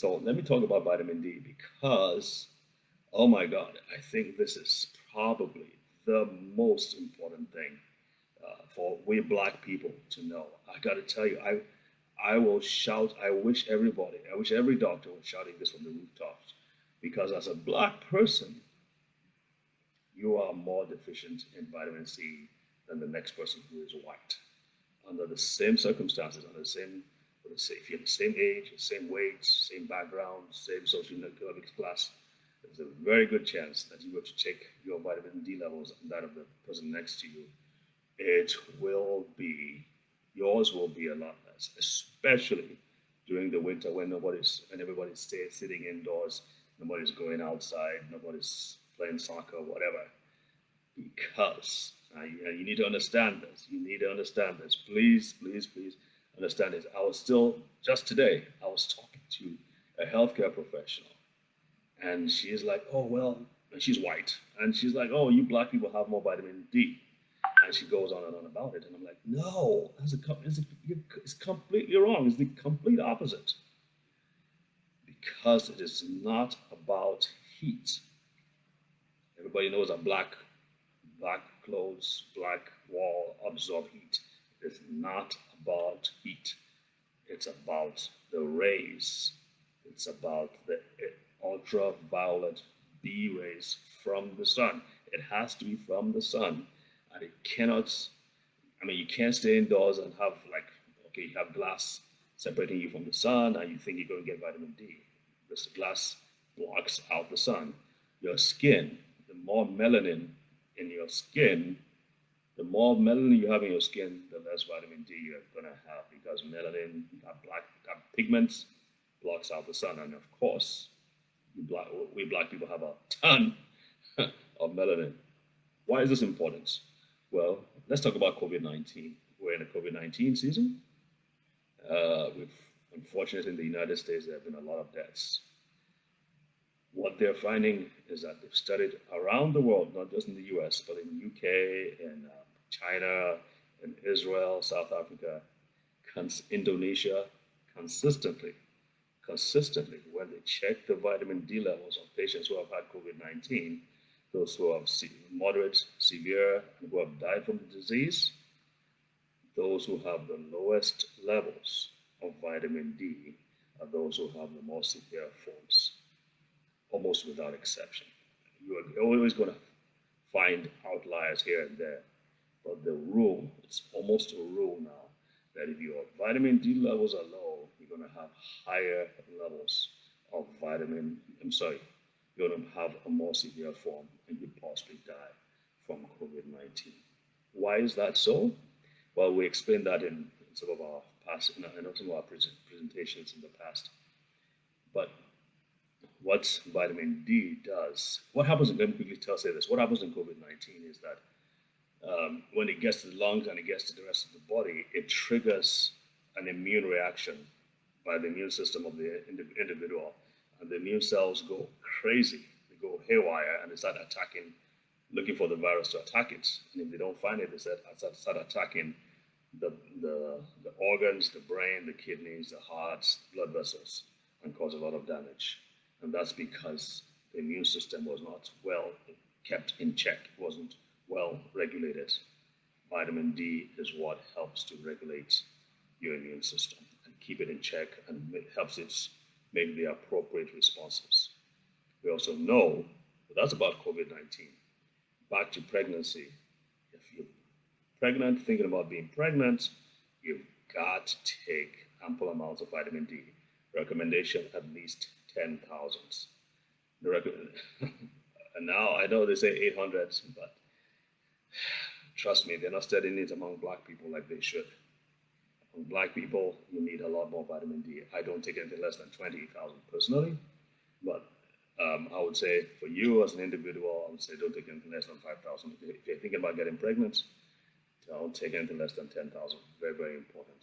So let me talk about vitamin D because, oh my God, I think this is probably the most important thing for we black people to know. I got to tell you, I will shout. I wish every doctor was shouting this from the rooftops, because as a black person, you are more deficient in vitamin C than the next person who is white. Under the same circumstances, under the same, let's say, if you're the same age, same weight, same background, same socioeconomic class, there's a very good chance that you were to check your vitamin D levels and that of the person next to you, it will be, yours will be a lot less, especially during the winter when everybody's sitting indoors, nobody's going outside, nobody's playing soccer, whatever. Because you need to understand this. You need to understand this. Please, please, please understand this. I was still just today. I was talking to a healthcare professional, and she's like, "Oh well," and she's white, and she's like, "Oh, you black people have more vitamin D." And she goes on and on about it, and I'm like, "No, it's completely wrong. It's the complete opposite, because it is not about heat. Everybody knows that black clothes, black wall absorb heat. It's not about heat. It's about the rays. It's about the ultraviolet B rays from the sun. It has to be from the sun, and it cannot. I mean, you can't stay indoors and have like, okay, you have glass separating you from the sun, and you think you're going to get vitamin D. This glass blocks out the sun. Your skin, the more melanin in your skin, the more melanin you have in your skin, the less vitamin D you're gonna have, because melanin, that pigments, blocks out the sun, and of course, we black people have a ton of melanin. Why is this important? Well, let's talk about COVID-19. We're in a COVID-19 season. We've unfortunately in the United States there have been a lot of deaths. What they're finding is that they've studied around the world, not just in the US, but in UK, in China, in Israel, South Africa, Indonesia, consistently, consistently, when they check the vitamin D levels of patients who have had COVID-19, those who have moderate, severe, and who have died from the disease, those who have the lowest levels of vitamin D are those who have the more severe forms, almost without exception. You're always going to find outliers here and there, but the rule, it's almost a rule now, that if your vitamin D levels are low, you're going to have higher levels of I'm sorry, you're going to have a more severe form and you possibly die from COVID-19. Why is that so? Well, we explained that in some of our some of our presentations in the past. But what vitamin D does, what happens, let me quickly say this, what happens in COVID 19 is that when it gets to the lungs and it gets to the rest of the body, it triggers an immune reaction by the immune system of the individual. And the immune cells go crazy, they go haywire, and they start attacking, looking for the virus to attack it. And if they don't find it, they start attacking the organs, the brain, the kidneys, the hearts, blood vessels, and cause a lot of damage. And that's because the immune system was not well kept in check, it wasn't well regulated. Vitamin D is what helps to regulate your immune system and keep it in check, and helps it make the appropriate responses. We also know that that's about COVID 19. Back to pregnancy. If you're pregnant, thinking about being pregnant, you've got to take ample amounts of vitamin D. Recommendation at least 10,000. And now I know they say 800, but trust me, they're not studying it among black people like they should. Among black people, you need a lot more vitamin D. I don't take anything less than 20,000 personally, but I would say for you as an individual, I would say don't take anything less than 5,000. If you're thinking about getting pregnant, don't take anything less than 10,000. Very, very important.